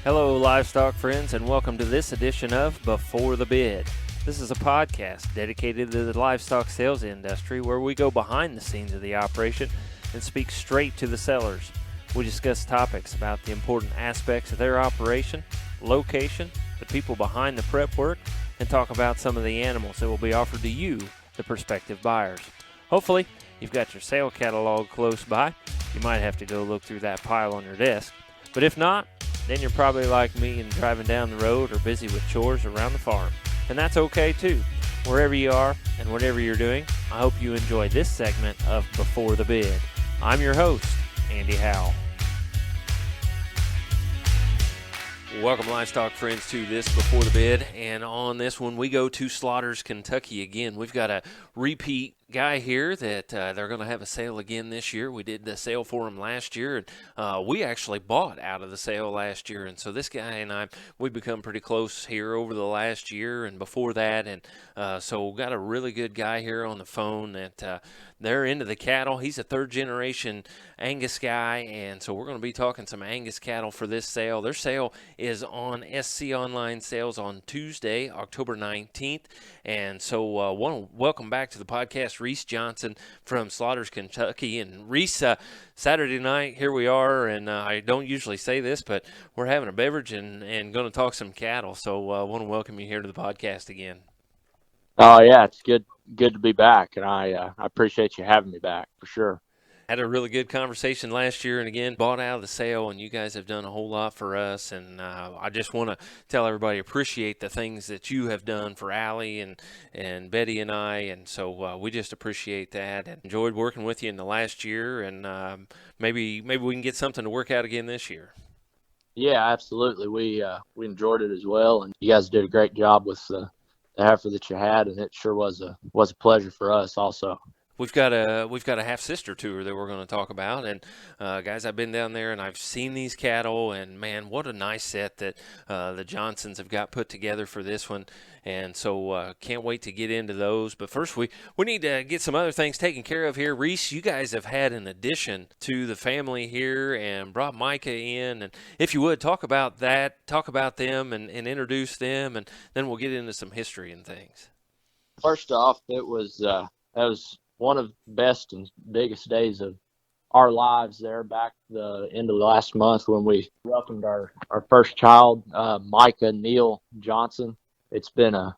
Hello, livestock friends, and welcome to this edition of Before the Bid. This is a podcast dedicated to the livestock sales industry where we go behind the scenes of the operation and speak straight to the sellers. We discuss topics about the important aspects of their operation, location, the people behind the prep work, and talk about some of the animals that will be offered to you, the prospective buyers. Hopefully, you've got your sale catalog close by. You might have to go look through that pile on your desk. But if not, then you're probably like me and driving down the road or busy with chores around the farm. And that's okay too. Wherever you are and whatever you're doing, I hope you enjoy this segment of Before the Bid. I'm your host, Andy Howell. Welcome, livestock friends, to this Before the Bid. And on this one, we go to Slaughters, Kentucky again. We've got a repeat guy here that they're going to have a sale again this year. We did the sale for him last year, and we actually bought out of the sale last year. And so this guy and I, we've become pretty close here over the last year and before that. And so we've got a really good guy here on the phone that they're into the cattle. He's a third-generation Angus guy, and so we're going to be talking some Angus cattle for this sale. Their sale is on SC Online Sales on Tuesday, October 19th. And so want to welcome back to the podcast Reese Johnson from Slaughters, Kentucky. And Reese, Saturday night, here we are, and I don't usually say this, but we're having a beverage and going to talk some cattle. So I want to welcome you here to the podcast again. Oh yeah, it's good to be back, and I appreciate you having me back for sure. Had a really good conversation last year, and again, bought out of the sale, and you guys have done a whole lot for us. And I just want to tell everybody, appreciate the things that you have done for Allie and Betty and I. And so we just appreciate that and enjoyed working with you in the last year. And maybe we can get something to work out again this year. Yeah, absolutely. We enjoyed it as well, and you guys did a great job with the heifer that you had, and it sure was a pleasure for us also. We've got a half sister tour that we're going to talk about, and guys, I've been down there and I've seen these cattle, and man, what a nice set that the Johnsons have got put together for this one, and so can't wait to get into those. But first, we need to get some other things taken care of here. Reese, you guys have had an addition to the family here and brought Micah in, and if you would talk about that, talk about them, and introduce them, and then we'll get into some history and things. First off, that was one of the best and biggest days of our lives there back the end of last month when we welcomed our first child, Micah Neal Johnson. It's been a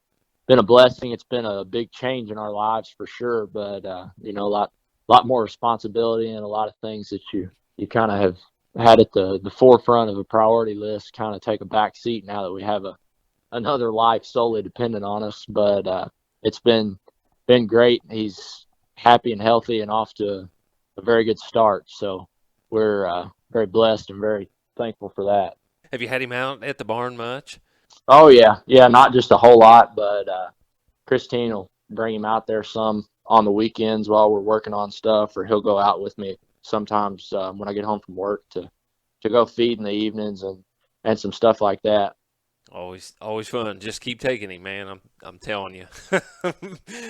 blessing. It's been a big change in our lives for sure, but a lot more responsibility and a lot of things that you kind of have had at the forefront of a priority list kind of take a back seat now that we have another life solely dependent on us. But it's been great. He's happy and healthy and off to a very good start. So we're very blessed and very thankful for that. Have you had him out at the barn much? Oh, yeah. Yeah, not just a whole lot, but Christine will bring him out there some on the weekends while we're working on stuff, or he'll go out with me sometimes when I get home from work to go feed in the evenings and some stuff like that. Always fun. Just keep taking him, man. I'm telling you.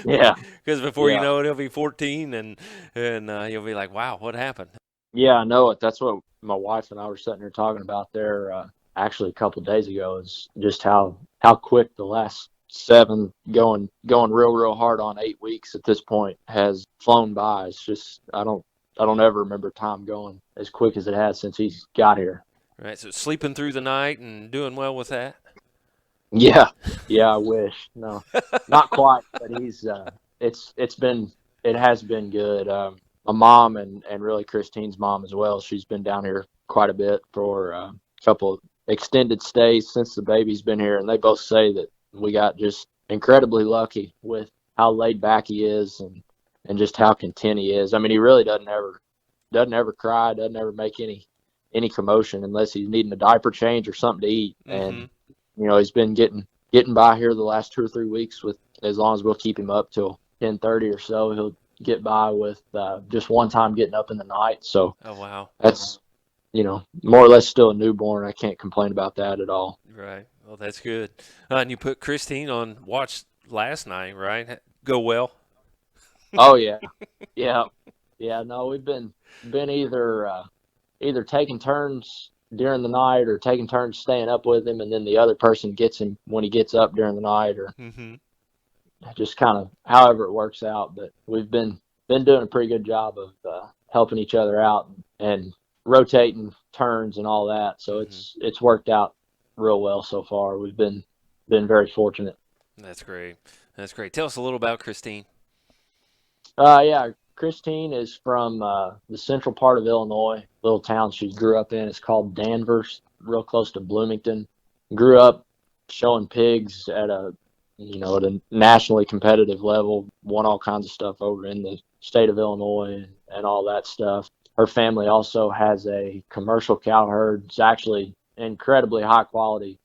Yeah. Because before you know it, he'll be 14, and you'll be like, wow, what happened? Yeah, I know it. That's what my wife and I were sitting here talking about there actually a couple of days ago, is just how quick the last 7 going real hard on 8 weeks at this point has flown by. It's just I don't ever remember time going as quick as it has since he's got here. Right. So sleeping through the night and doing well with that. Yeah, I wish. No, not quite, but he's it has been good. My mom and really Christine's mom as well, she's been down here quite a bit for a couple of extended stays since the baby's been here, and they both say that we got just incredibly lucky with how laid back he is and just how content he is. I mean, he really doesn't ever cry, doesn't ever make any commotion unless he's needing a diaper change or something to eat. Mm-hmm. And he's been getting by here the last 2 or 3 weeks with, as long as we'll keep him up till 10:30 or so, he'll get by with just one time getting up in the night. So oh wow, that's more or less still a newborn. I can't complain about that at all. Right. Well, that's good. And you put Christine on watch last night, right? Go well. Oh yeah, yeah. No, we've been either taking turns during the night or taking turns staying up with him, and then the other person gets him when he gets up during the night, or Mm-hmm. just kind of however it works out. But we've been doing a pretty good job of helping each other out and rotating turns and all that. So Mm-hmm. it's worked out real well so far. We've been very fortunate. That's great. That's great. Tell us a little about Christine. Yeah, Christine is from the central part of Illinois, little town she grew up in. It's called Danvers, real close to Bloomington. Grew up showing pigs at a nationally competitive level. Won all kinds of stuff over in the state of Illinois and all that stuff. Her family also has a commercial cow herd. It's actually incredibly high quality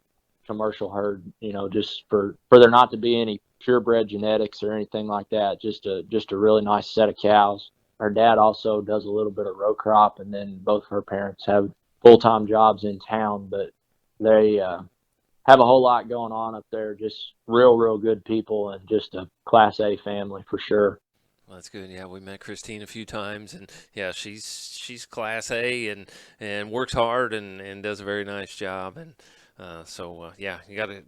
commercial herd, just for there not to be any purebred genetics or anything like that. Just a really nice set of cows. Her dad also does a little bit of row crop, and then both her parents have full time jobs in town, but they have a whole lot going on up there. Just real good people, and just a class A family for sure. Well, that's good. Yeah, we met Christine a few times, and yeah, she's class A and works hard and does a very nice job. And yeah,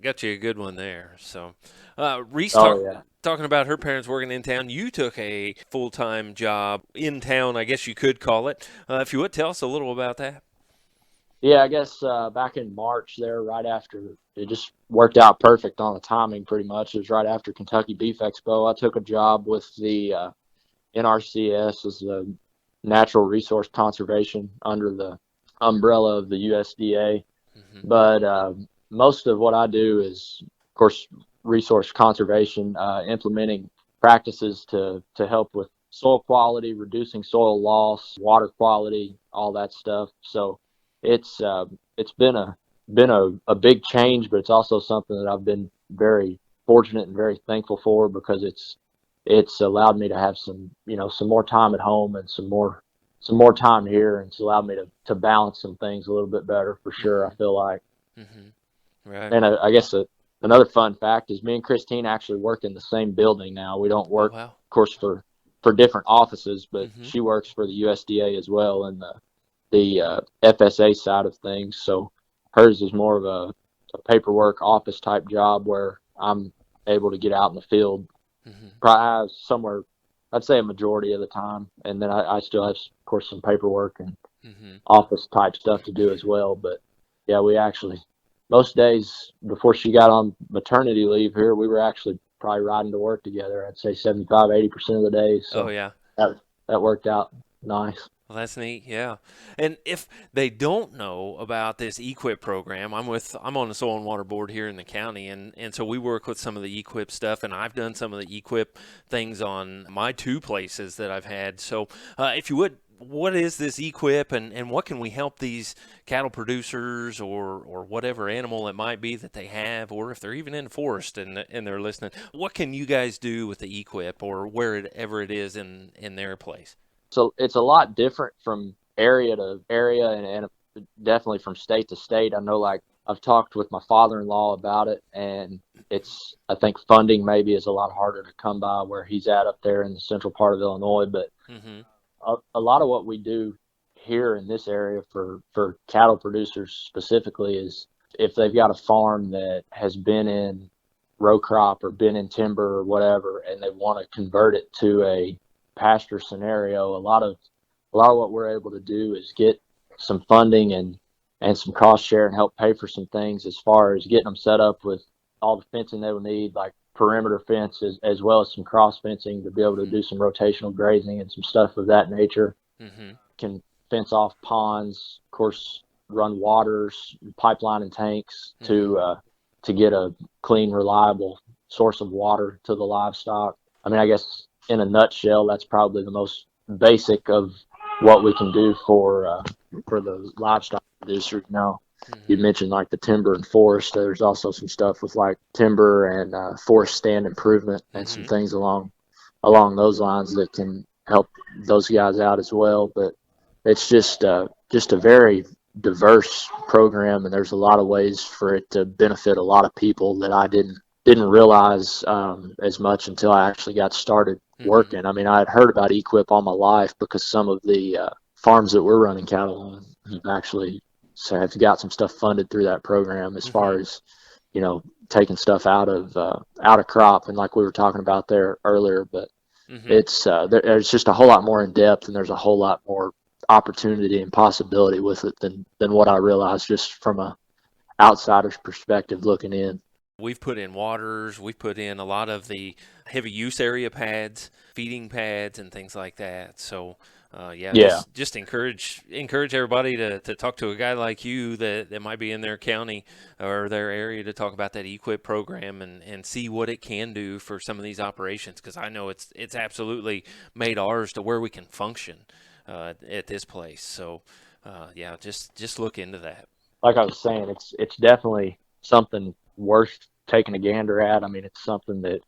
got you a good one there. So, Reese Oh yeah. talking about her parents working in town. You took a full time job in town, I guess you could call it. If you would tell us a little about that. Yeah, I guess back in March there, right after it just worked out perfect on the timing pretty much. It was right after Kentucky Beef Expo. I took a job with the NRCS, as the Natural Resource Conservation under the umbrella of the USDA. Hmm. But most of what I do is, of course, resource conservation, implementing practices to help with soil quality, reducing soil loss, water quality, all that stuff. So it's been a big change, but it's also something that I've been very fortunate and very thankful for, because it's allowed me to have some more time at home and some more time here, and it's allowed me to balance some things a little bit better for sure. Hmm. I feel like. Hmm. Right. And I guess another fun fact is me and Christine actually work in the same building now. We don't Oh work, wow. of course, for different offices, but Hmm. she works for the USDA as well, and the FSA side of things. So hers is more of a paperwork office type job, where I'm able to get out in the field Hmm. probably somewhere, I'd say a majority of the time. And then I still have, of course, some paperwork and Hmm. office type stuff to do as well. But yeah, we actually, most days before she got on maternity leave here, we were actually probably riding to work together. I'd say 75-80% of the days. Oh So yeah. that worked out nice. Well, that's neat, yeah. And if they don't know about this EQIP program, I'm on the Soil and Water Board here in the county, and so we work with some of the EQIP stuff, and I've done some of the EQIP things on my two places that I've had. So, if you would, what is this EQIP, and what can we help these cattle producers or whatever animal it might be that they have, or if they're even in the forest and they're listening, what can you guys do with the EQIP or wherever it is in their place? So it's a lot different from area to area, and definitely from state to state. I know, like, I've talked with my father-in-law about it, and I think funding maybe is a lot harder to come by where he's at up there in the central part of Illinois. But Hmm. a lot of what we do here in this area for cattle producers specifically is, if they've got a farm that has been in row crop or been in timber or whatever, and they want to convert it to a pasture scenario, a lot of what we're able to do is get some funding and some cost share, and help pay for some things, as far as getting them set up with all the fencing they will need, like perimeter fence, as well as some cross fencing to be able to Hmm. do some rotational grazing and some stuff of that nature. Hmm. Can fence off ponds, of course, run waters, pipeline and tanks Hmm. to get a clean, reliable source of water to the livestock. I mean, I guess in a nutshell, that's probably the most basic of what we can do for the livestock producers. Now, you Hmm. mentioned like the timber and forest. There's also some stuff with like timber and forest stand improvement and some Hmm. things along those lines that can help those guys out as well. But it's just a very diverse program, and there's a lot of ways for it to benefit a lot of people that I didn't realize as much until I actually got started Hmm. working. I mean, I had heard about Equip all my life, because some of the farms that we're running cattle on have actually so have got some stuff funded through that program as far as, taking stuff out of crop, and like we were talking about there earlier. But there's just a whole lot more in depth, and there's a whole lot more opportunity and possibility with it than what I realized just from a outsider's perspective looking in. We've put in waters, we've put in a lot of the heavy use area pads, feeding pads, and things like that. So, yeah, Yeah. just encourage everybody to talk to a guy like you that might be in their county or their area to talk about that EQIP program and see what it can do for some of these operations, because I know it's absolutely made ours to where we can function at this place. So, yeah, just look into that. Like I was saying, it's definitely something worth taking a gander at. I mean, it's something that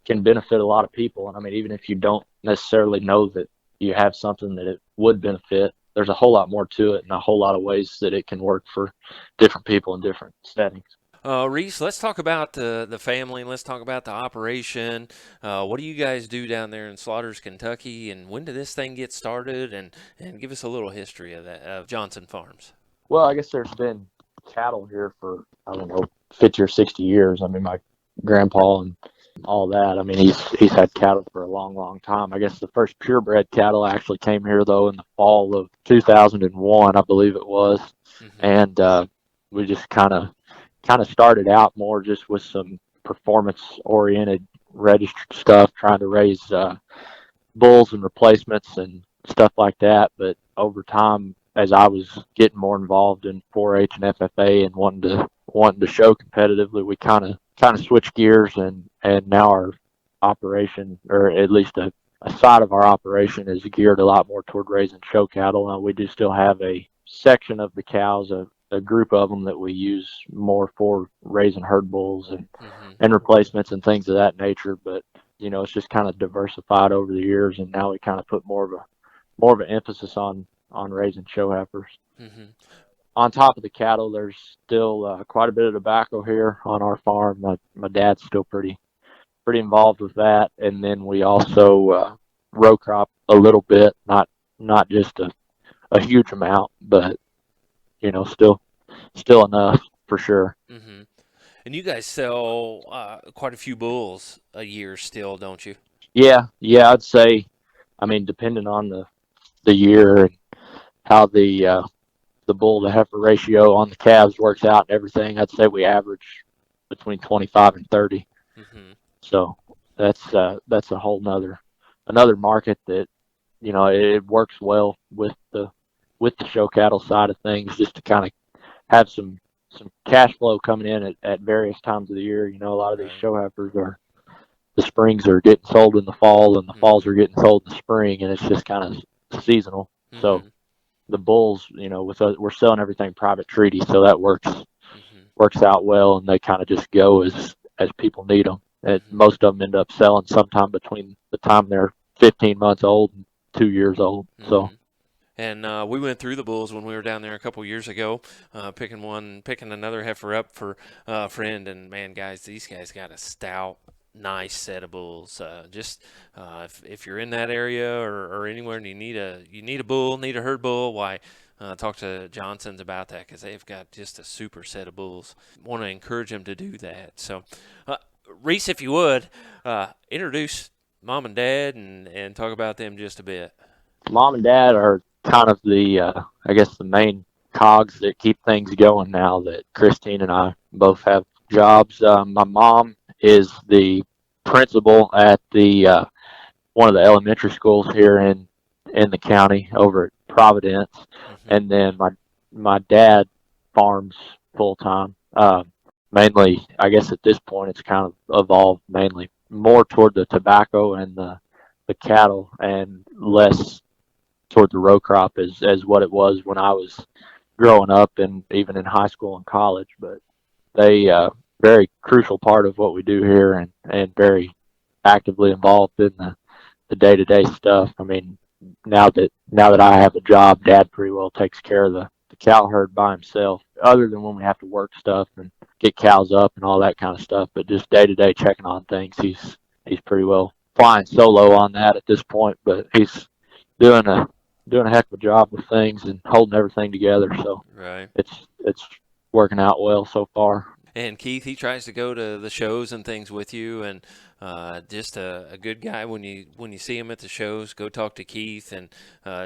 can benefit a lot of people. And I mean, even if you don't necessarily know that you have something that it would benefit, there's a whole lot more to it and a whole lot of ways that it can work for different people in different settings. Reese, let's talk about the family and let's talk about the operation. What do you guys do down there in Slaughters, Kentucky, and when did this thing get started? And give us a little history of that, of Johnson Farms. Well, I guess there's been cattle here for, I don't know, 50 or 60 years. I mean, my grandpa and all that. I mean, he's had cattle for a long, long time. I guess the first purebred cattle actually came here, though, in the fall of 2001, I believe it was. And we just kind of started out more just with some performance-oriented registered stuff, trying to raise bulls and replacements and stuff like that. But over time, as I was getting more involved in 4-H and FFA and wanting to show competitively, we kind of switched gears, and now our operation, or at least a side of our operation, is geared a lot more toward raising show cattle. We do still have a section of the cows, a group of them that we use more for raising herd bulls and replacements and things of that nature. But it's just kind of diversified over the years, and now we kind of put more of an emphasis on raising show heifers. On top of the cattle, there's still quite a bit of tobacco here on our farm. My dad's still pretty involved with that, and then we also row crop a little bit, not just a huge amount, but still enough for sure. And you guys sell quite a few bulls a year still, don't you? Yeah, I'd say, I mean, depending on the year and how the bull to heifer ratio on the calves works out and everything, I'd say we average between 25 and 30. So that's a whole another market that it works well with the show cattle side of things, just to kind of have some cash flow coming in at various times of the year. A lot of these show heifers the springs are getting sold in the fall, and the falls are getting sold in the spring, and it's just kind of seasonal. So the bulls, we're selling everything private treaty, so that works out well, and they kind of just go as people need them. And most of them end up selling sometime between the time they're 15 months old and 2 years old. So. And we went through the bulls when we were down there a couple years ago, picking another heifer up for a friend. And man, guys, these guys got a stout, nice set of bulls. If you're in that area or anywhere and you need a bull, need a herd bull, why? Talk to Johnson's about that, because they've got just a super set of bulls. Want to encourage them to do that. So, Reese, if you would, introduce Mom and Dad and talk about them just a bit. Mom and Dad are kind of the main cogs that keep things going now that Christine and I both have jobs. My mom is the principal at the one of the elementary schools here in the county over at Providence, and then my dad farms full time. Mainly, I guess at this point, it's kind of evolved mainly more toward the tobacco and the cattle, and less toward the row crop as what it was when I was growing up and even in high school and college. But they very crucial part of what we do here, and very actively involved in the day-to-day stuff. I mean, now that I have a job, Dad pretty well takes care of the cow herd by himself, other than when we have to work stuff and get cows up and all that kind of stuff. But just day-to-day checking on things, he's pretty well flying solo on that at this point. But he's doing doing a heck of a job with things and holding everything together. So Right. it's working out well so far. And Keith, he tries to go to the shows and things with you, and just a good guy. When you see him at the shows, go talk to Keith, and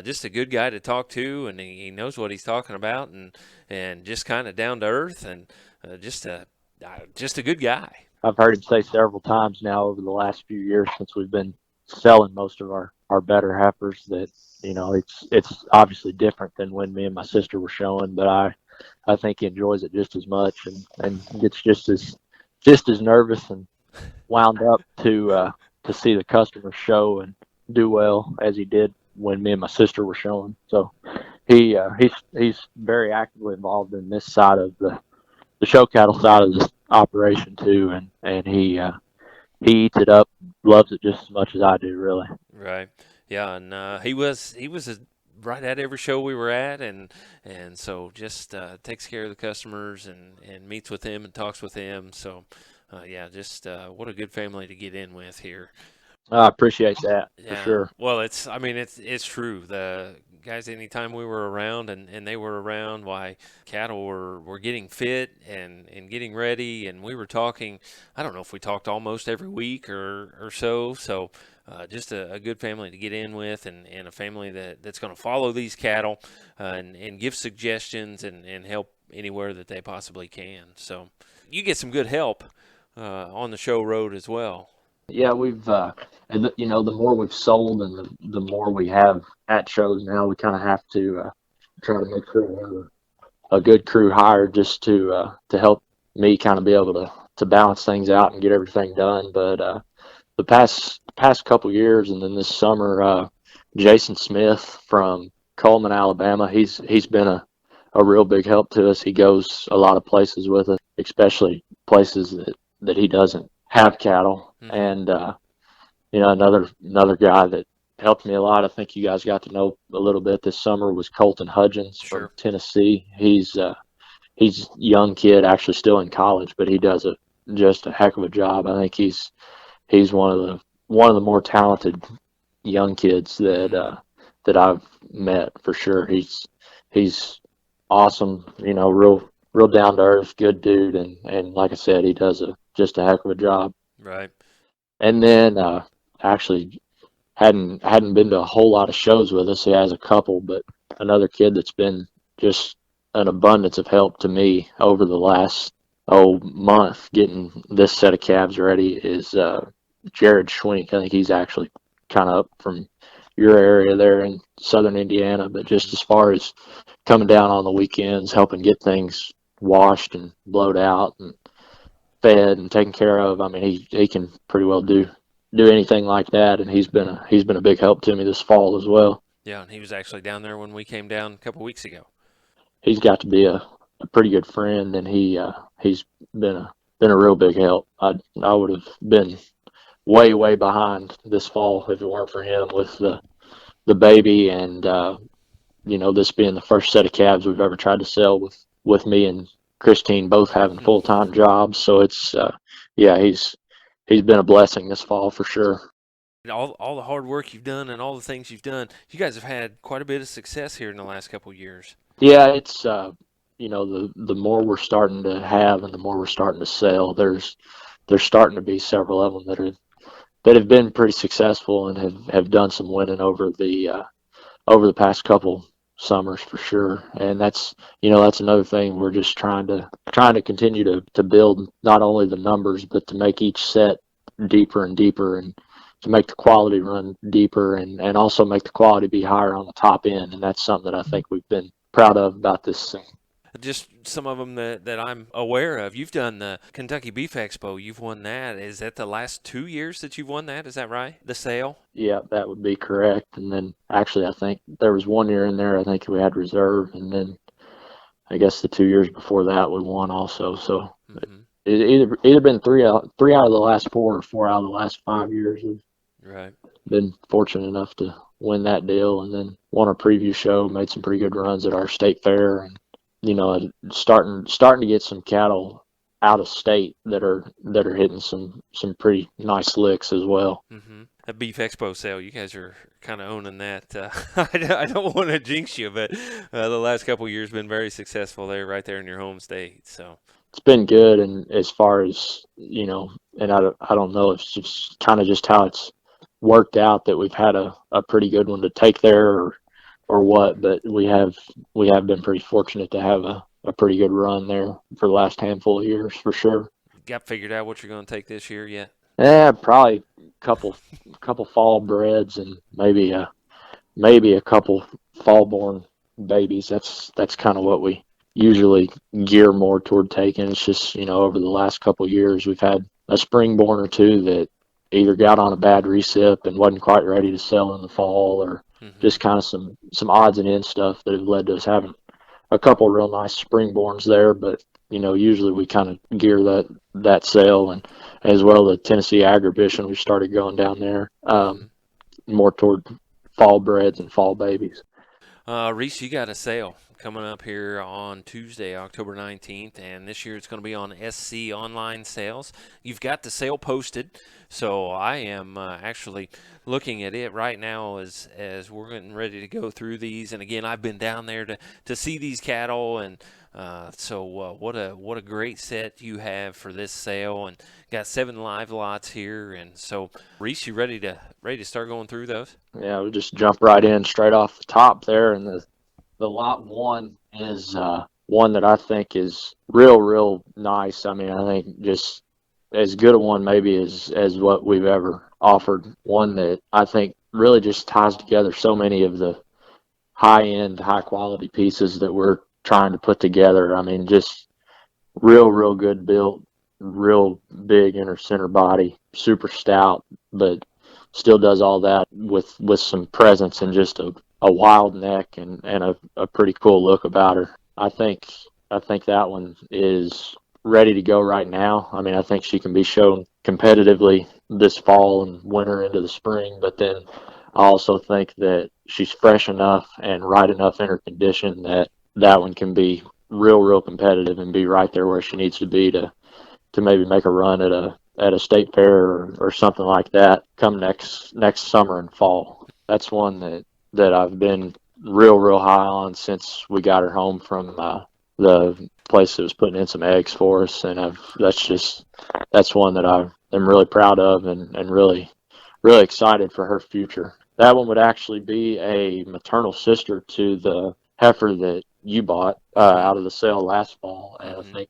just a good guy to talk to, and he knows what he's talking about, and just kind of down to earth, and just a good guy. I've heard him say several times now over the last few years since we've been selling most of our better heifers that it's obviously different than when me and my sister were showing, but I think he enjoys it just as much and gets just as nervous and wound up to see the customers show and do well as he did when me and my sister were showing. So he's very actively involved in this side of the show cattle side of this operation too, and he eats it up, loves it just as much as I do, really. Right. Yeah, and he was right at every show we were at, and so just takes care of the customers and meets with them and talks with them. So yeah, just what a good family to get in with here. I appreciate that for Yeah. sure. Well, I mean, it's true. The guys, anytime we were around and they were around, why cattle were getting fit and getting ready, and we were talking. I don't know if we talked almost every week or so. So just a good family to get in with, and a family that's going to follow these cattle and give suggestions and help anywhere that they possibly can. So you get some good help on the show road as well. Yeah, we've and the more we've sold and the more we have at shows now, we kind of have to try to make sure we have a good crew hired just to help me kind of be able to balance things out and get everything done. But the past couple years, and then this summer, Jason Smith from Coleman, Alabama, he's been a real big help to us. He goes a lot of places with us, especially places that he doesn't have cattle. Hmm. And another guy that helped me a lot. I think you guys got to know a little bit this summer was Colton Hudgens from Sure. Tennessee. He's a young kid, actually still in college, but he does just a heck of a job. I think he's one of the more talented young kids Hmm. that I've met for sure. He's awesome, real down to earth, good dude, and like I said, he does just a heck of a job. Right. And then actually hadn't been to a whole lot of shows with us. He has a couple, but another kid that's been just an abundance of help to me over the last month getting this set of calves ready is Jared Schwink. I think he's actually kind of up from your area there in southern Indiana, but just as far as coming down on the weekends, helping get things washed and blowed out and fed and taken care of. I mean, he can pretty well do anything like that, and he's been a big help to me this fall as well. Yeah, and he was actually down there when we came down a couple weeks ago. He's got to be a pretty good friend, and he's been a real big help. I would have been way behind this fall if it weren't for him with the baby and this being the first set of calves we've ever tried to sell with me and Christine both having full-time jobs. So it's yeah, he's been a blessing this fall for sure. All the hard work you've done and all the things you've done, you guys have had quite a bit of success here in the last couple of years. Yeah, it's the more we're starting to have and the more we're starting to sell, there's starting to be several of them that have been pretty successful and have done some winning over the past couple summers for sure. And that's another thing we're just trying to continue to build not only the numbers but to make each set deeper and deeper and to make the quality run deeper and also make the quality be higher on the top end. And that's something that I think we've been proud of about this. Just some of them that I'm aware of. You've done the Kentucky Beef Expo. You've won that. Is that the last 2 years that you've won that? Is that right? The sale? Yeah, that would be correct. And then actually, I think there was one year in there, I think we had reserve. And then I guess the 2 years before that we won also. So Hmm. it either been three out of the last four or 4 out of the last 5 years. We've Right. been fortunate enough to win that deal, and then won a preview show, made some pretty good runs at our state fair, and starting to get some cattle out of state that are hitting some pretty nice licks as well. Hmm. a beef expo sale. You guys are kind of owning that. I don't want to jinx you, but the last couple of years been very successful there, right there in your home state. So It's been good, and as far as and I don't know, it's just kind of just how it's worked out that we've had a pretty good one to take there, or what, but we have been pretty fortunate to have a pretty good run there for the last handful of years for sure. got figured out what you're going to take this year yet? Yeah, probably couple fall breds and maybe a couple fall born babies. That's kind of what we usually gear more toward taking. It's just, over the last couple of years we've had a spring born or two that either got on a bad recip and wasn't quite ready to sell in the fall, or Hmm. just kind of some odds and ends stuff that have led to us having a couple real nice springborns there. But usually we kind of gear that sale, and as well the Tennessee Agribition we started going down there, Hmm. more toward fall breds and fall babies. Reese, you got a sale coming up here on Tuesday, October 19th, and this year it's going to be on SC Online Sales. You've got the sale posted, so I am actually looking at it right now as we're getting ready to go through these. And again, I've been down there to see these cattle, and what a great set you have for this sale, and got 7 live lots here. And so, Reese, you ready to start going through those? Yeah, we just jump right in straight off the top there, and the lot one is one that I think is real nice. I mean, I think just as good a one maybe as what we've ever offered. One that I think really just ties together so many of the high end, high quality pieces that we're trying to put together. I mean, just real good built, real big inner center body, super stout, but still does all that with some presence and just a wild neck and a pretty cool look about her. I think that one is ready to go right now. I mean, I think she can be shown competitively this fall and winter into the spring, but then I also think that she's fresh enough and right enough in her condition that that one can be real competitive and be right there where she needs to be to maybe make a run at a state fair or something like that come next summer and fall. That's one that I've been real high on since we got her home from the place that was putting in some eggs for us, and that's one that I am really proud of and really excited for her future. That one would actually be a maternal sister to the heifer that you bought Mm-hmm. out of the sale last fall, and I Mm-hmm. think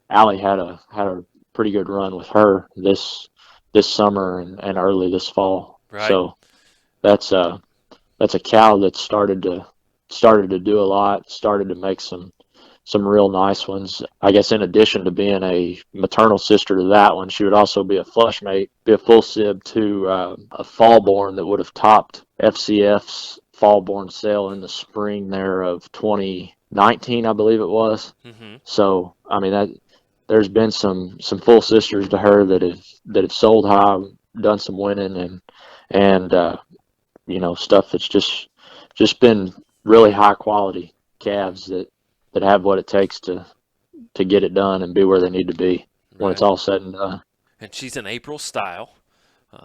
Allie had a pretty good run with her this summer and early this fall. Right. So that's that's a cow that started to do a lot, started to make some real nice ones. I guess in addition to being a maternal sister to that one, she would also be a flush mate, be a full sib to a fallborn that would have topped FCF's fallborn sale in the spring there of 2019, I believe it was. Mm-hmm. So I mean that there's been some full sisters to her that have sold high, done some winning, and stuff that's just been really high quality calves that have what it takes to get it done and be where they need to be when it's Right. all said and done. And she's an April style.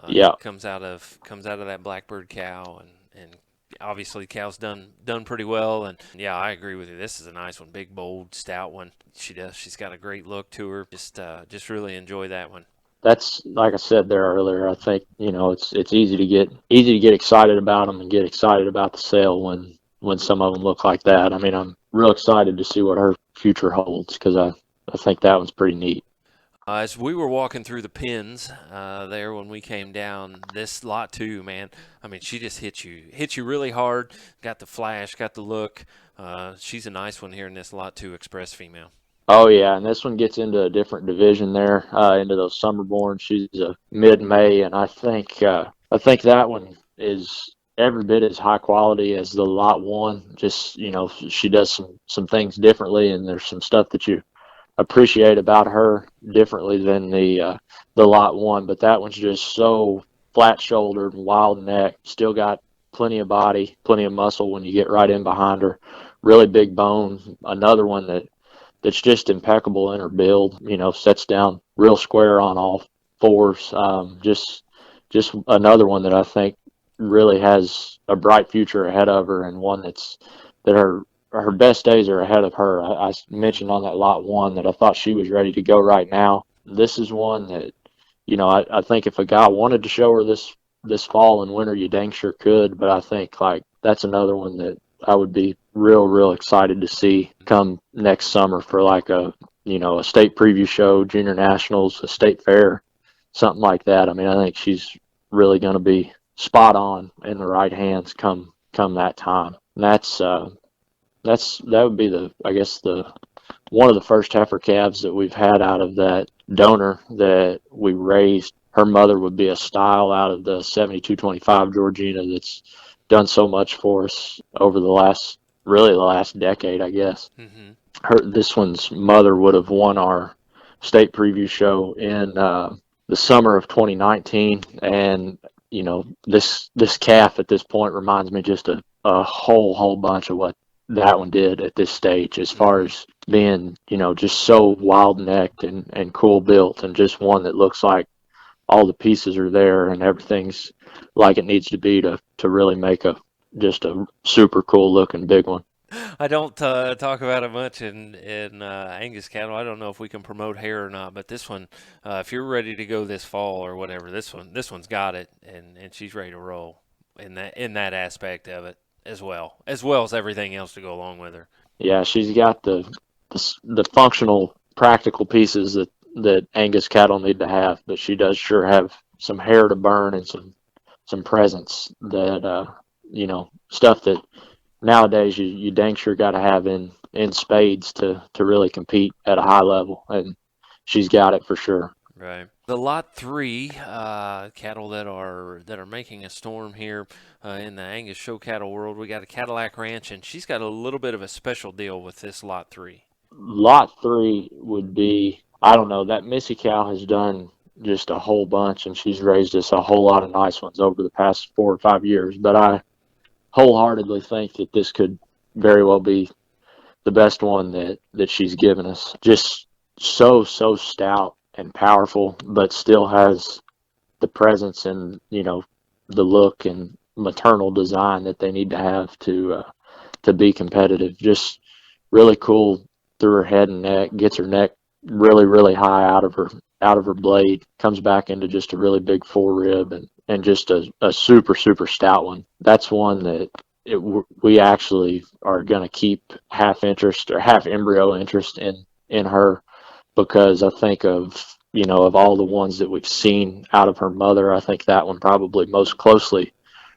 Yeah. Comes out of that Blackbird cow, and obviously cow's done pretty well. And yeah, I agree with you. This is a nice one, big, bold, stout one. She's got a great look to her. Just really enjoy that one. That's like I said there earlier. I think it's easy to get excited about them and get excited about the sale when some of them look like that. I mean, I'm real excited to see what her future holds because I think that one's pretty neat. As we were walking through the pins there when we came down, this lot too, man. I mean, she just hit you really hard. Got the flash, got the look. She's a nice one here in this lot two express female. Oh yeah, and this one gets into a different division there, into those summerborn. She's a mid-May, and I think that one is every bit as high quality as the lot one. Just she does some things differently, and there's some stuff that you appreciate about her differently than the lot one. But that one's just so flat-shouldered, wild neck, still got plenty of body, plenty of muscle when you get right in behind her. Really big bone. Another one that's just impeccable in her build. Sets down real square on all fours. Just just another one that I think really has a bright future ahead of her, and one that her best days are ahead of her. I Mm-hmm. mentioned on that lot one that I thought she was ready to go right now. This is one that, I think if a guy wanted to show her this fall and winter, you dang sure could. But I think like that's another one that I would be real excited to see come next summer for like a state preview show, junior nationals, a state fair, something like that. I mean, I think she's really going to be spot on in the right hands come that time. And that would be I guess the one of the first heifer calves that we've had out of that donor that we raised. Her mother would be a style out of the 7225 Georgina that's done so much for us over really the last decade, I guess. Mm-hmm. This one's mother would have won our state preview show in the summer of 2019, and this calf at this point reminds me just a whole bunch of what that one did at this stage, as far Mm-hmm. as being just so wild necked and cool built, and just one that looks like all the pieces are there and everything's like it needs to be to really make just a super cool looking big one. I don't talk about it much in Angus cattle. I don't know if we can promote hair or not, but this one, if you're ready to go this fall or whatever, this one's got it, and she's ready to roll in that aspect of it as well as everything else to go along with her. Yeah, she's got the functional, practical pieces that Angus cattle need to have, but she does sure have some hair to burn and some presence that stuff that nowadays you dang sure got to have in spades to really compete at a high level, and she's got it for sure. Right. The lot three cattle that are making a storm here in the Angus show cattle world. We got a Cadillac Ranch, and she's got a little bit of a special deal with this lot three. Lot three would be, I don't know, that Missy cow has done just a whole bunch, and she's raised us a whole lot of nice ones over the past 4 or 5 years. But I wholeheartedly think that this could very well be the best one that she's given us. Just so stout and powerful, but still has the presence and the look and maternal design that they need to have to be competitive. Just really cool through her head and neck. Gets her neck really high out of her blade. Comes back into just a really big forerib and just a super stout one. That's one that we actually are going to keep half interest or half embryo interest in her, because I think of all the ones that we've seen out of her mother, I think that one probably most closely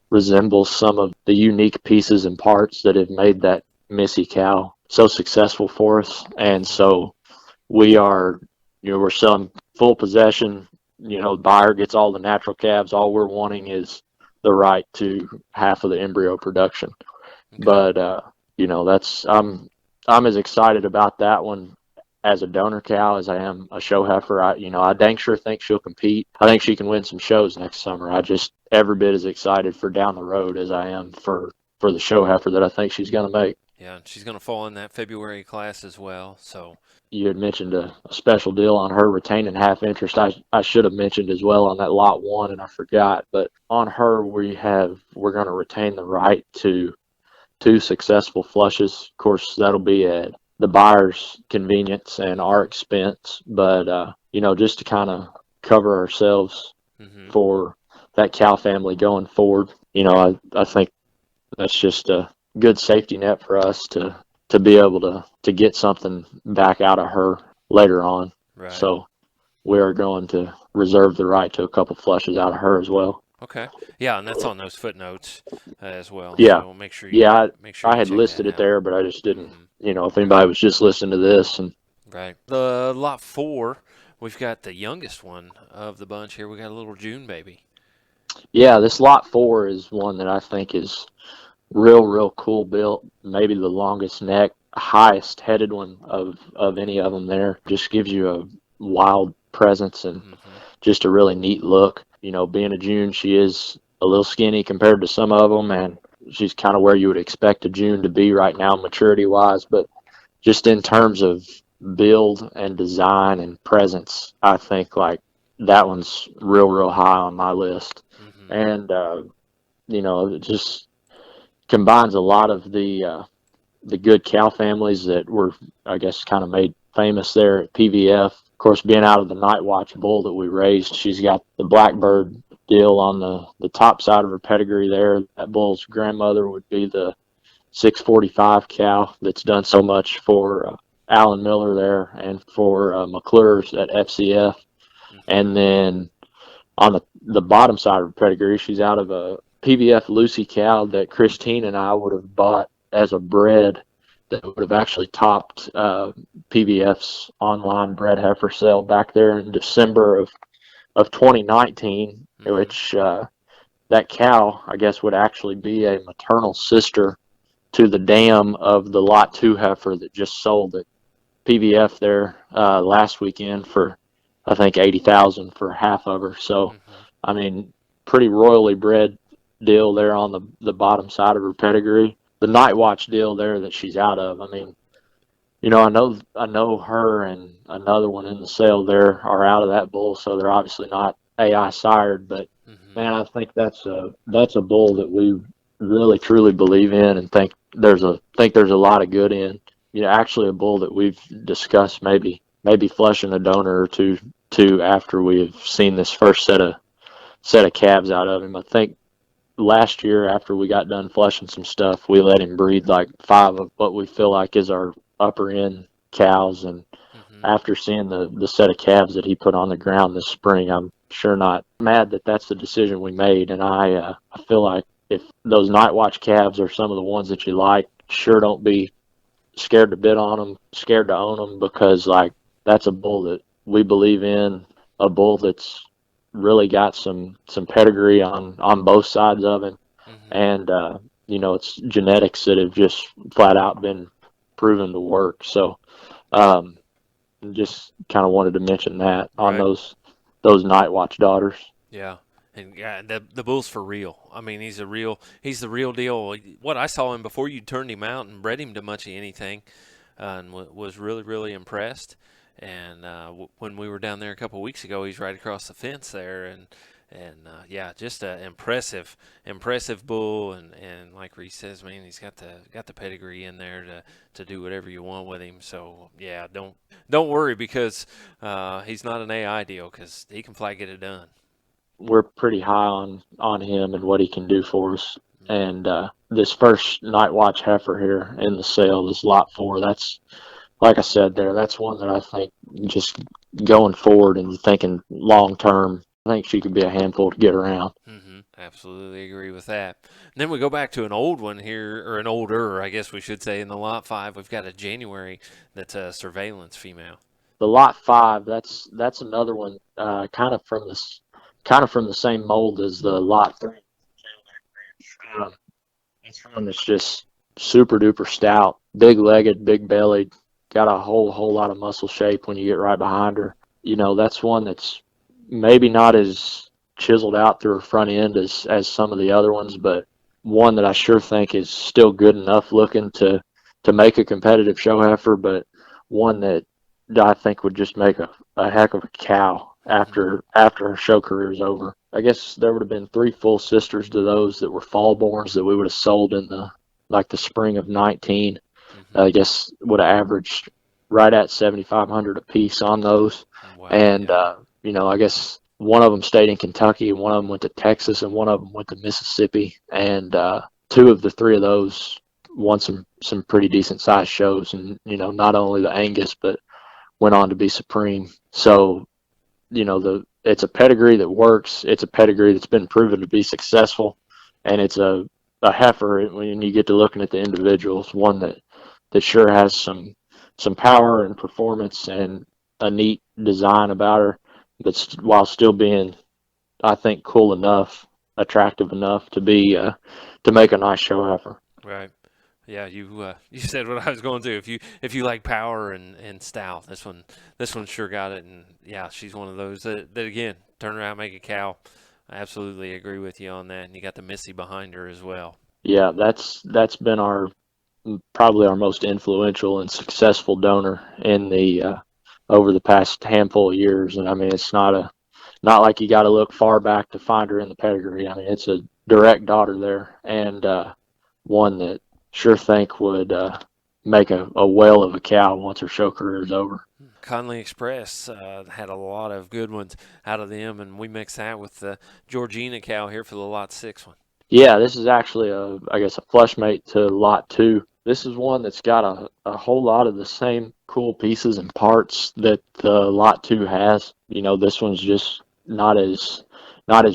resembles some of the unique pieces and parts that have made that Missy cow so successful for us. And Mm-hmm. so we're selling full possession. The buyer gets all the natural calves. All we're wanting is the right to half of the embryo production. Okay. But that's I'm as excited about that one as a donor cow as I am a show heifer. I dang sure think she'll compete. I think she can win some shows next summer. I just every bit as excited for down the road as I am for the show heifer that I think she's going to make. Yeah, she's going to fall in that February class as well. So, You had mentioned a special deal on her retaining half interest. I should have mentioned as well on that lot one, and I forgot. But on her, we're going to retain the right to two successful flushes. Of course, that'll be at the buyer's convenience and our mm-hmm. expense. But just to kind of cover ourselves Mm-hmm. for that cow family going forward, I think that's just a good safety net for us to be able to get something back out of her later on. Right. So we are going to reserve the right to a couple flushes out of her as well. Okay. Yeah, and that's on those footnotes as well. Yeah, So make sure you yeah, make sure I you had check that listed it out. there, but I just didn't. Mm-hmm. If anybody was just listening to this, and Right. The lot four, we've got the youngest one of the bunch here. We got a little June baby. yeah, this lot four is one that I think is real cool built. Maybe the longest neck, highest headed one of any of them. There just gives you a wild presence and Mm-hmm. just a really neat look. Being a June, she is a little skinny compared to some of them, and she's kind of where you would expect a June to be right now, maturity wise. But just in terms of build and design and presence, I think like that one's real high on my list. and it just combines a lot of the good cow families that were, I guess, kind of made famous there at PVF. Of course, being out of the Night Watch bull that we raised, she's got the Blackbird deal on the top side of her pedigree there. That bull's grandmother would be the 645 cow that's done so much for Alan Miller there and for McClure's at FCF. And then on the bottom side of her pedigree, she's out of a PVF Lucy cow that Christine and I would have bought as a bred that would have actually topped PVF's online bred heifer sale back there in December of 2019, which that cow, I guess, would actually be a maternal sister to the dam of the Lot 2 heifer that just sold at PVF there last weekend for, I think, $80,000 for half of her. So, I mean, pretty royally bred deal there on the bottom side of her pedigree. The Night Watch deal there that she's out of, I mean, I know her and another one in the sale there are out of that bull, so they're obviously not AI sired. But man, I think that's a bull that we really truly believe in and think there's a lot of good in. Actually a bull that we've discussed maybe flushing a donor or two after we've seen this first set of calves out of him. I think last year after we got done flushing some stuff, we let him breed like 5 of what we feel like is our upper end cows. And after seeing the set of calves that he put on the ground this spring, I'm sure not mad that that's the decision we made. And I feel like if those Night Watch calves are some of the ones that you like, sure don't be scared to bid on them, scared to own them, because like that's a bull that we believe in, a bull that's really got some pedigree on both sides of him. And it's genetics that have just flat out been proven to work. So just kind of wanted to mention that on those Night Watch daughters. Yeah. And yeah, the bull's for real. I mean, he's the real deal. What I saw him before you turned him out and bred him to much of anything, and was really, really impressed. And when we were down there a couple of weeks ago, he's right across the fence there, and yeah, just a impressive bull. And like Reese says, man, he's got the pedigree in there to do whatever you want with him. So yeah, don't worry, because he's not an AI deal, because he can flat get it done. We're pretty high on him and what he can do for us. And this first Night Watch heifer here in the sale, this Lot 4, that's, like I said there, that's one that I think just going forward and thinking long term, I think she could be a handful to get around. Absolutely agree with that. And then we go back to an old one here, or an older, I guess we should say, in the Lot 5. We've got a January that's a surveillance female. The Lot 5, that's another one kind of from the same mold as the Lot 3. It's one that's just super duper stout, big legged, big bellied, got a whole lot of muscle shape when you get right behind her. That's one that's maybe not as chiseled out through her front end as some of the other ones, but one that I sure think is still good enough looking to make a competitive show heifer, but one that I think would just make a heck of a cow after her show career is over. I guess there would have been 3 full sisters to those that were fall borns that we would have sold in the spring of 19. I guess would have averaged right at 7,500 a piece on those. Wow, and I guess one of them stayed in Kentucky, and one of them went to Texas, and one of them went to Mississippi. And 2 of the 3 of those won some pretty decent sized shows, and not only the Angus, but went on to be Supreme. So it's a pedigree that works. It's a pedigree that's been proven to be successful, and it's a heifer when you get to looking at the individuals, one that sure has some power and performance and a neat design about her, but while still being, I think, cool enough, attractive enough to be to make a nice show heifer. Right. Yeah, you said what I was going to. If you like power and style, this one sure got it. And yeah, she's one of those that again, turn around, make a cow. I absolutely agree with you on that. And you got the Missy behind her as well. Yeah, that's been probably our most influential and successful donor in the over the past handful of years. And I mean, it's not not like you got to look far back to find her in the pedigree. I mean, it's a direct daughter there, and one that sure think would make a whale of a cow once her show career is over. Conley Express had a lot of good ones out of them, and we mixed that with the Georgina cow here for the Lot 6 one. Yeah, this is actually I guess a flush mate to Lot 2. This is one that's got a whole lot of the same cool pieces and parts that Lot 2 has. You know, this one's just not as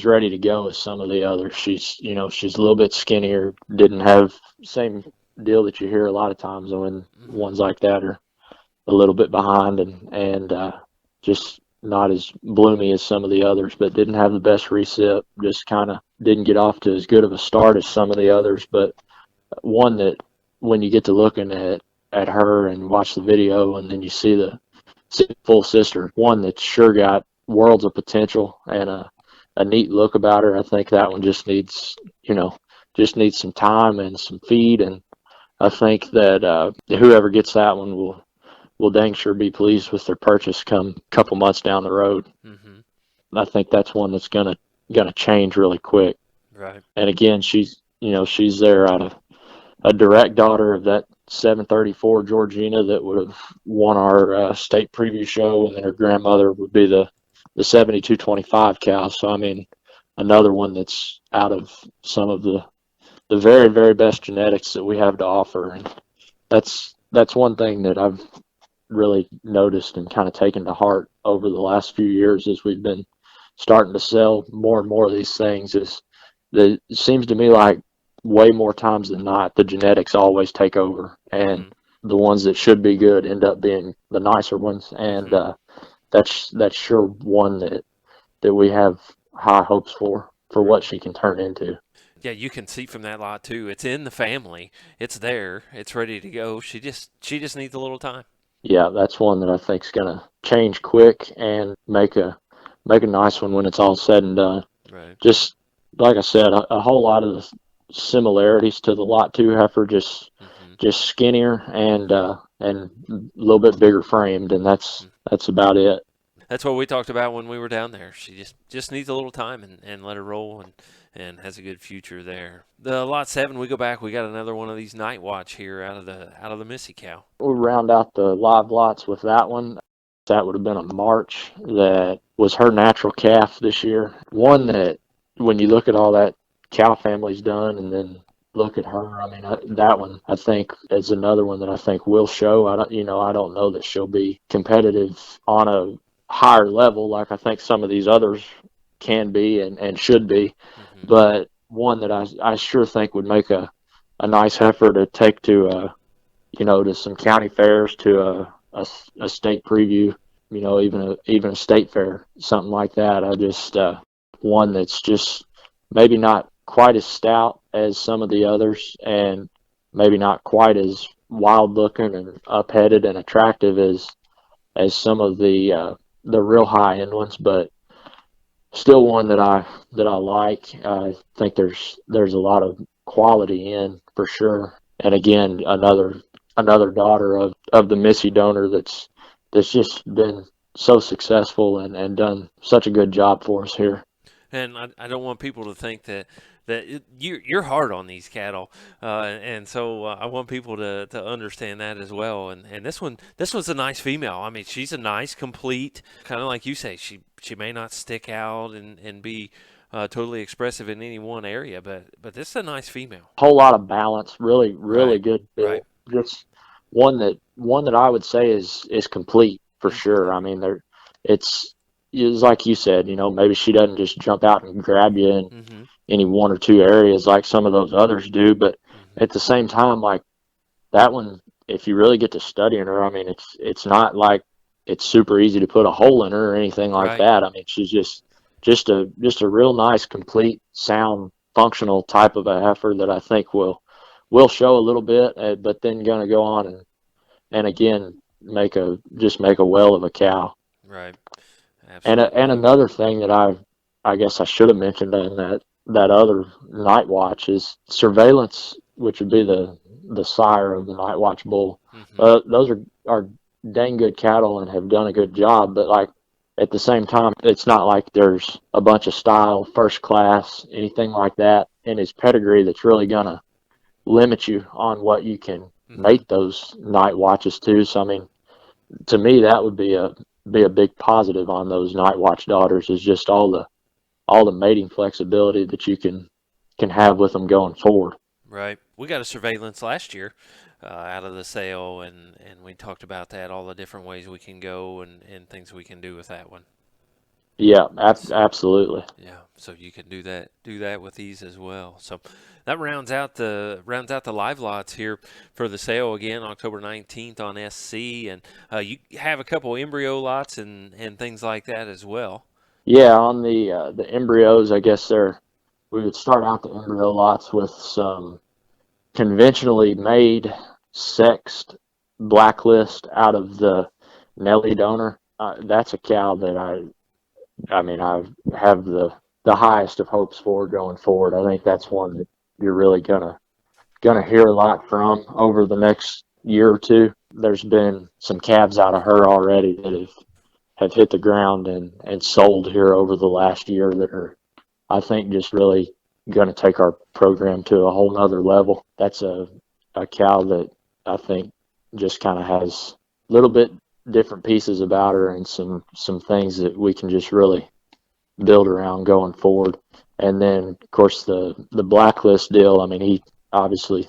ready to go as some of the others. She's a little bit skinnier, didn't have same deal that you hear a lot of times when ones like that are a little bit behind and just not as bloomy as some of the others, but didn't have the best recip. Just kind of didn't get off to as good of a start as some of the others, but one that when you get to looking at her and watch the video and then you see the full sister, one that's sure got worlds of potential and a neat look about her. I think that one just needs some time and some feed, and I think that whoever gets that one will dang sure be pleased with their purchase come a couple months down the road. Mm-hmm. I think that's one that's gonna change really quick. Right. And again, she's there out of a direct daughter of that 734 Georgina that would have won our state preview show, and then her grandmother would be the 7225 cow. So I mean, another one that's out of some of the very, very best genetics that we have to offer, and that's one thing that I've really noticed and kind of taken to heart over the last few years as we've been starting to sell more and more of these things. Is that it seems to me like way more times than not the genetics always take over, and the ones that should be good end up being the nicer ones, and that's sure one that we have high hopes for what she can turn into. Yeah, you can see from that lot too. It's in the family. It's there. It's ready to go. She just needs a little time. Yeah, that's one that I think is going to change quick and make a nice one when it's all said and done. Right. Just like I said, a whole lot of the similarities to the Lot 2 heifer, just skinnier and a little bit bigger framed, and that's about it. That's what we talked about when we were down there. She just needs a little time and let her roll and has a good future there. The Lot 7, we go back. We got another one of these Night Watch here out of the Missy cow. We'll round out the live lots with that one. That would have been a March that was her natural calf this year. One that when you look at all that cow family's done and then look at her, I mean, that one I think is another one that I think will show. I don't know that she'll be competitive on a higher level like I think some of these others can be and should be, but one that I sure think would make a nice heifer to take to to some county fairs, to a state preview, even a state fair, something like that. I just one that's just maybe not quite as stout as some of the others, and maybe not quite as wild looking and up-headed and attractive as some of the real high end ones, but still one that I like. I think there's a lot of quality in for sure. And again, another daughter of the Missy donor that's just been so successful and done such a good job for us here. And I don't want people to think that you're hard on these cattle, and so I want people to understand that as well. And this was a nice female. I mean, she's a nice, complete, kind of like you say. She may not stick out and be totally expressive in any one area, but this is a nice female. Whole lot of balance, really Right. good build. Right. Just one that I would say is complete for sure. I mean, it's like you said, maybe she doesn't just jump out and grab you in any one or two areas like some of those others do, but at the same time, like that one, if you really get to studying her, I mean, it's not like it's super easy to put a hole in her or anything like that. I mean, she's just a real nice, complete, sound, functional type of a heifer that I think will show a little bit, but then going to go on and again make a whale of a cow. Right. Absolutely. And another thing that I guess I should have mentioned in that other Night Watch is Surveillance, which would be the sire of the Night Watch bull. Those are dang good cattle and have done a good job, but like at the same time, it's not like there's a bunch of style, first class, anything like that in his pedigree that's really going to limit you on what you can Mm-hmm. mate those night watches to. So, I mean, to me, that would be a big positive on those night watch daughters is just all the mating flexibility that you can have with them going forward. Right. We got a surveillance last year out of the sale, and we talked about that, all the different ways we can go and things we can do with that one. Yeah, So absolutely. yeah, so you can do that with these as well. So that rounds out the live lots here for the sale again, October 19th on SC, and you have a couple embryo lots and things like that as well. Yeah, on the embryos, I guess we would start out the embryo lots with some conventionally made sexed blacklist out of the Nelly donor. That's a cow that I mean, I have the highest of hopes for going forward. I think that's one that you're really gonna hear a lot from over the next year or two. There's been some calves out of her already that have hit the ground and sold here over the last year that are, I think, just really going to take our program to a whole nother level. That's a cow that I think just kind of has a little bit different pieces about her and some things that we can just really build around going forward. And then, of course, the blacklist deal. I mean, obviously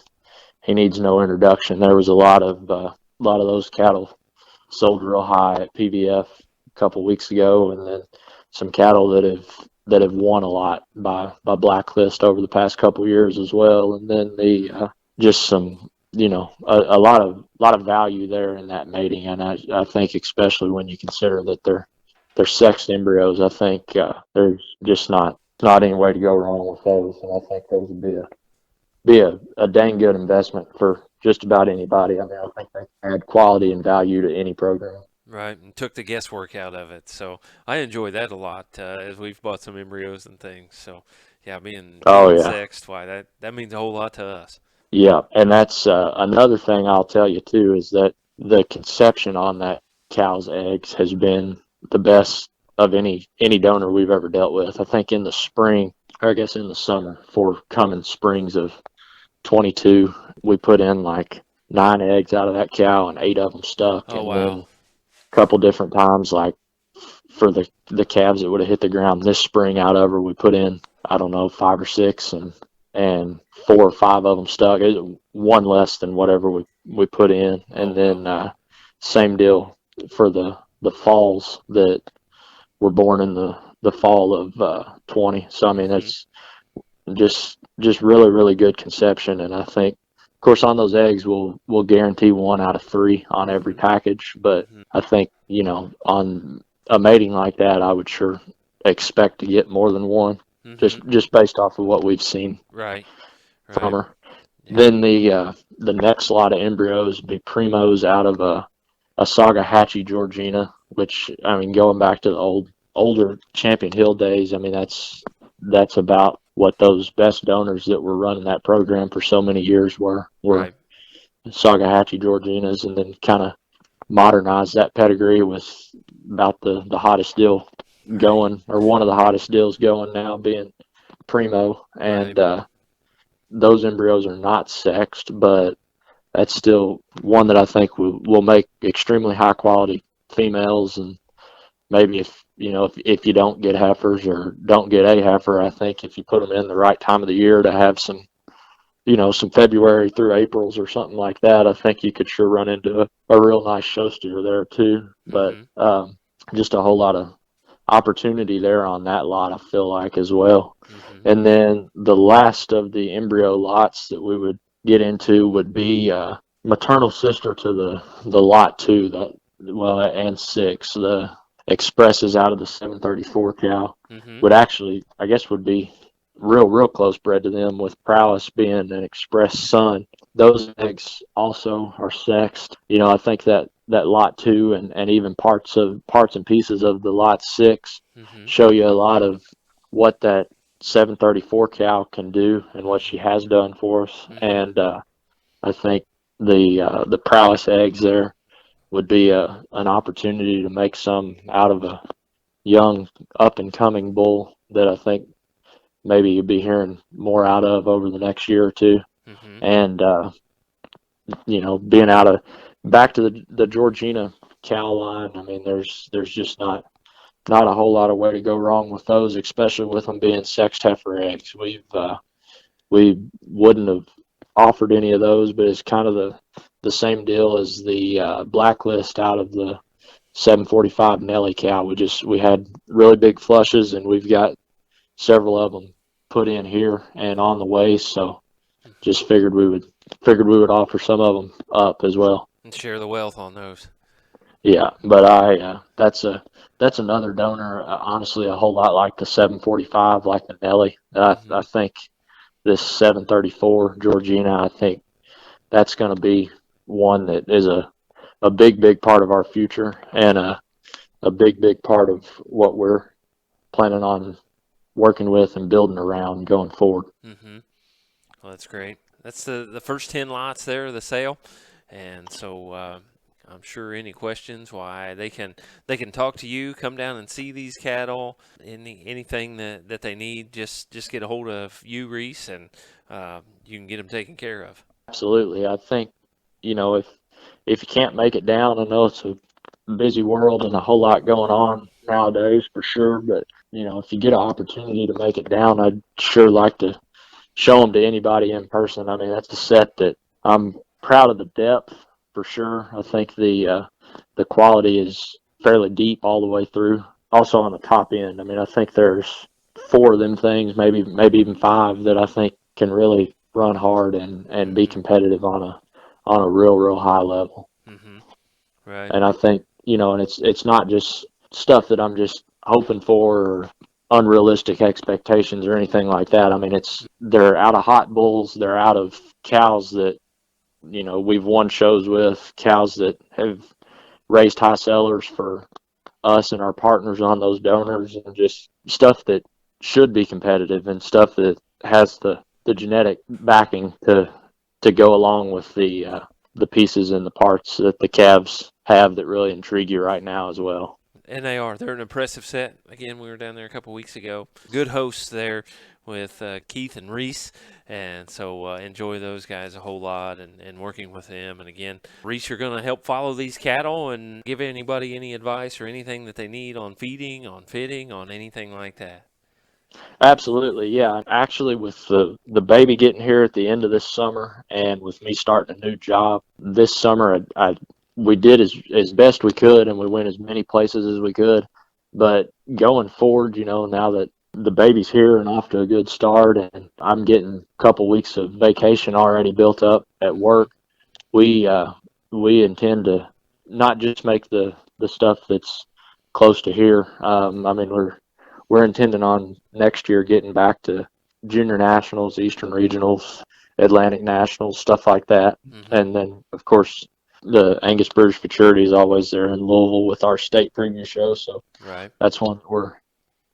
he needs no introduction. There was a lot of those cattle sold real high at PBF a couple weeks ago, and then some cattle that have won a lot by blacklist over the past couple years as well. And then the just some a lot of value there in that mating, and I think especially when you consider that they're sexed embryos, I think there's just not any way to go wrong with those, and I think those would be a dang good investment for just about anybody. I mean, I think they add quality and value to any program. Right, and took the guesswork out of it. So I enjoy that a lot as we've bought some embryos and things. So yeah, being Oh being yeah, sexed, why that means a whole lot to us. yeah, and that's another thing I'll tell you too is that the conception on that cow's eggs has been the best of any donor we've ever dealt with. I think in the spring, or I guess in the summer, for coming springs of 22, we put in like 9 eggs out of that cow and 8 of them stuck, Oh and wow. then a couple different times like for the calves that would have hit the ground this spring out of her, we put in I don't know 5 or 6, and 4 or 5 of them stuck. It was one less than whatever we put in, Oh and wow. then same deal for the falls that were born in the fall of 20. So I mean Mhm. that's just really good conception, and I think of course on those eggs we'll guarantee 1 out of 3 on every Mhm. package, but Mhm. I think on a mating like that I would sure expect to get more than one, Mhm. just based off of what we've seen Right. from Right. her. Yeah. Then the next lot of embryos would be primos out of a Sagahatchee Georgina, which I mean going back to the older Champion Hill days, I mean that's about what those best donors that were running that program for so many years were Right. Sagahatchee Georginas, and then kind of modernized that pedigree with about the hottest deal Right. going, or one of the hottest deals going now being Primo, Right. and those embryos are not sexed, but that's still one that I think will make extremely high quality females. And maybe if you don't get heifers or don't get a heifer, I think if you put them in the right time of the year to have some February through Aprils or something like that, I think you could sure run into a real nice show steer there too. But Mhm. just a whole lot of opportunity there on that lot, I feel like, as well. Mhm. And then the last of the embryo lots that we would get into would be maternal sister to the lot two, and six. The expresses out of the 734 cow Mhm. would actually, I guess, would be real close bred to them, with Prowess being an express son. Those eggs also are sexed. I think that lot two and even parts and pieces of the lot six Mhm. show you a lot of what that 734 cow can do and what she Mhm. has done for us. Mhm. And I think the Prowess eggs there would be an opportunity to make some out of young up and coming bull that I think maybe you'll be hearing more out of over the next year or two. Mm-hmm. And being out of back to the Georgina cow line, I mean, there's just not a whole lot of way to go wrong with those, especially with them being sexed heifer eggs. We wouldn't have offered any of those, but it's kind of the same deal as the blacklist out of the 745 Nelly cow. We had really big flushes, and we've got several of them put in here and on the way. So just figured we would offer some of them up as well. And share the wealth on those. Yeah, but that's another donor. Honestly, a whole lot like the 745, like the Nelly. Mm-hmm. I think this 734 Georgina, I think that's going to be one that is a big part of our future, and a big part of what we're planning on working with and building around going forward. Mm-hmm. Well, that's great. That's the first 10 lots there of the sale, and so I'm sure any questions, why they can talk to you, come down and see these cattle, anything that they need, just get a hold of you, Reese, and you can get them taken care of. Absolutely, I think if you can't make it down, I know it's a busy world and a whole lot going on nowadays for sure. But if you get an opportunity to make it down, I'd sure like to show them to anybody in person. I mean, that's a set that I'm proud of the depth for sure. I think the quality is fairly deep all the way through. Also on the top end, I mean, I think there's four of them things, maybe even five, that I think can really run hard and be Mm-hmm. competitive on a real high level. Mm-hmm. Right. And I think and it's not just stuff that I'm just hoping for or unrealistic expectations or anything like that. I mean, they're out of hot bulls, they're out of cows that we've won shows with, cows that have raised high sellers for us and our partners on those donors, and just stuff that should be competitive and stuff that has the genetic backing to go along with the pieces and the parts that the calves have that really intrigue you right now as well. And they're an impressive set. Again, we were down there a couple weeks ago. Good hosts there with Keith and Reese, and so enjoy those guys a whole lot and working with them. And again, Reese, you're going to help follow these cattle and give anybody any advice or anything that they need on feeding, on fitting, on anything like that. Absolutely, yeah. Actually, with the baby getting here at the end of this summer, and with me starting a new job this summer, we did as best we could, and we went as many places as we could. But going forward, now that the baby's here and off to a good start, and I'm getting a couple weeks of vacation already built up at Mm-hmm. work, we intend to not just make the stuff that's close to here. I mean, we're intending on next year getting back to junior nationals, Eastern regionals, Atlantic nationals, stuff like that. Mm-hmm. And then, of course, the Angus British Futurity is always there in Louisville with our state premium show. So Right. that's one that we're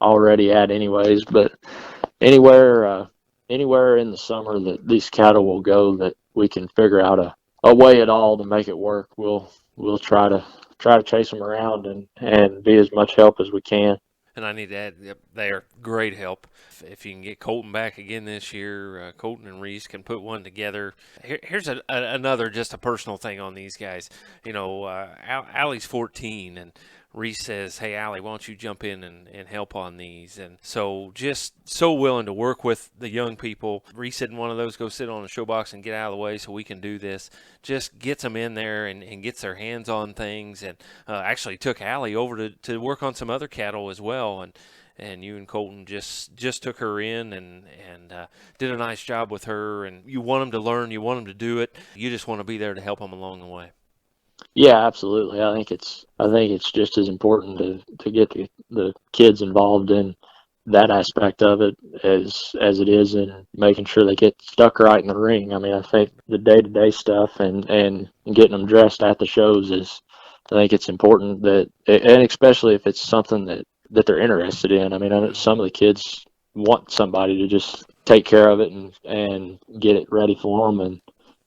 already at anyways. But anywhere, anywhere in the summer that these cattle will go, that we can figure out a way at all to make it work, we'll try to chase them around and be as much help as we can. And I need to add, yep, they are great help. If you can get Colton back again this year, Colton and Reese can put one together. Here's another just a personal thing on these guys. Allie's 14, and Reese says, "Hey, Allie, why don't you jump in and help on these?" And so just so willing to work with the young people. Reese said one of those go sit on a show box and get out of the way so we can do this. Just gets them in there and gets their hands on things, and actually took Allie over to work on some other cattle as well. And you and Colton just took her in and did a nice job with her. And you want them to learn, you want them to do it. You just want to be there to help them along the way. Yeah, absolutely. I think it's just as important to get the kids involved in that aspect of it as it is in making sure they get stuck right in the ring. I mean, I think the day-to-day stuff and getting them dressed at the shows is, I think it's important that, and especially if it's something that they're interested in. I mean, I know Mm-hmm. some of the kids want somebody to just take care of it and get it ready for them and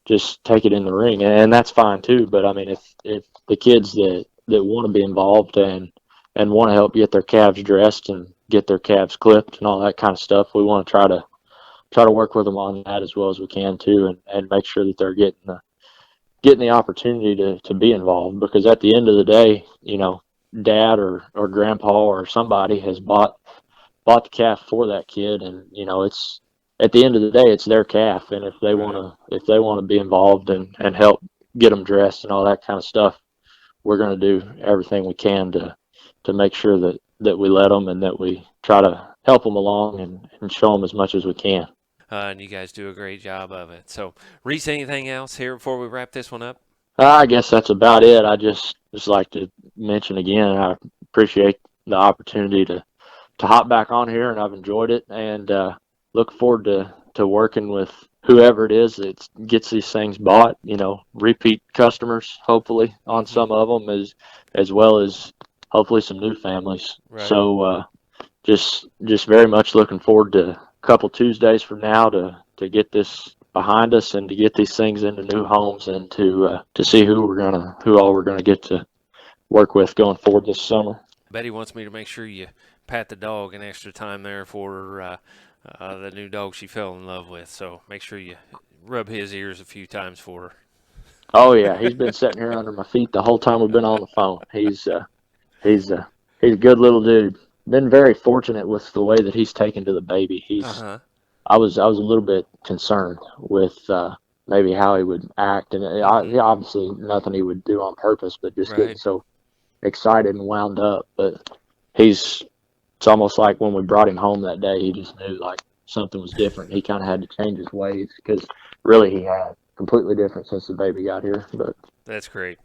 just take it in the ring, and that's fine too. But I mean, if the kids that want to be involved and want to help get their calves dressed and get their calves clipped and all that kind of stuff. We want to try to work with them on that as well as we can too, and make sure that they're getting the opportunity to be involved, because at the end of the day, dad or grandpa or somebody has bought the calf for that kid, and it's at the end of the day it's their calf, and Right. if they want to be involved and help get them dressed and all that kind of stuff, we're going to do everything we can to make sure that we let them, and that we try to help them along and show them as much as we can. And you guys do a great job of it. So, Reese, anything else here before we wrap this one up? I guess that's about it. I just like to mention again, I appreciate the opportunity to hop back on here, and I've enjoyed it, and look forward to working with whoever it is that gets these things bought. Repeat customers, hopefully, on Mm-hmm. some of them, as well as hopefully some new families. Right. So just very much looking forward to a couple Tuesdays from now to get this behind us and to get these things into new homes, and to see who all we're gonna get to work with going forward this summer. Betty wants me to make sure you pat the dog an extra time there for the new dog she fell in love with. So make sure you rub his ears a few times for Oh yeah, he's been sitting here under my feet the whole time we've been on the phone. He's he's a good little dude. Been very fortunate with the way that he's taken to the baby. her. Uh huh. I was a little bit concerned with maybe how he would act, and Mm-hmm. obviously nothing he would do on purpose, but just getting Right. so excited and wound up. But he's it's almost like when we brought him home that day, he just knew like something was different. He kind of had to change his ways, because really he had completely different since the baby got here. But That's great.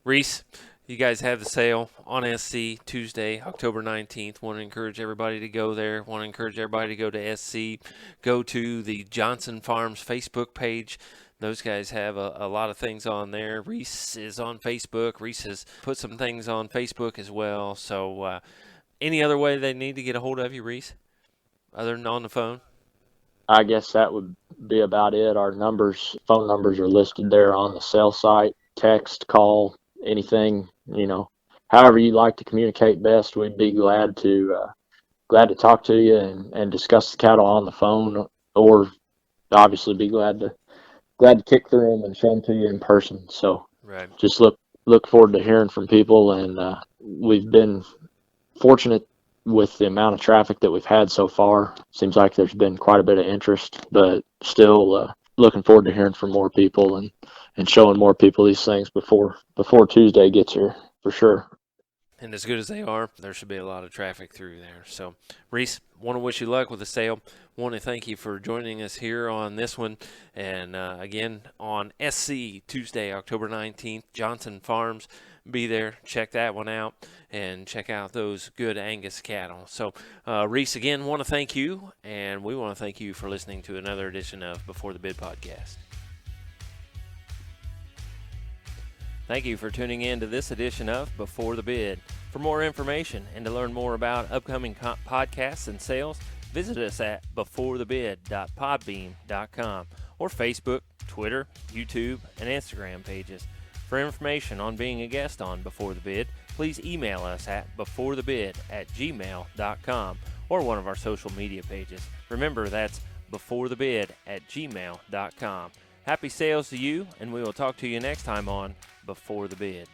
Reese, you guys have the sale on SC Tuesday, October 19th. Want to encourage everybody to go there. Want to encourage everybody to go to SC. Go to the Johnson Farms Facebook page. Those guys have a lot of things on there. Reese is on Facebook. Reese has put some things on Facebook as well. So, any other way they need to get a hold of you, Reese, other than on the phone? I guess that would be about it. Our phone numbers are listed there on the sale site. Text, call, anything, however you like to communicate best. We'd be glad to talk to you and discuss the cattle on the phone, or obviously be glad to kick through them and show them to you in person. So Right. just look forward to hearing from people, and we've been fortunate with the amount of traffic that we've had so far. Seems like there's been quite a bit of interest, but still looking forward to hearing from more people and showing more people these things before Tuesday gets here for sure. And as good as they are, there should be a lot of traffic through there. So, Reese, want to wish you luck with the sale. Want to thank you for joining us here on this one. And again, on SC Tuesday, October 19th, Johnson Farms. Be there, check that one out, and check out those good Angus cattle. So, Reese, again, want to thank you, and we want to thank you for listening to another edition of Before the Bid podcast. Thank you for tuning in to this edition of Before the Bid. For more information and to learn more about upcoming podcasts and sales, visit us at beforethebid.podbean.com or Facebook, Twitter, YouTube, and Instagram pages. For information on being a guest on Before the Bid, please email us at beforethebid@gmail.com or one of our social media pages. Remember, that's beforethebid@gmail.com. Happy sales to you, and we will talk to you next time on Before the Bid.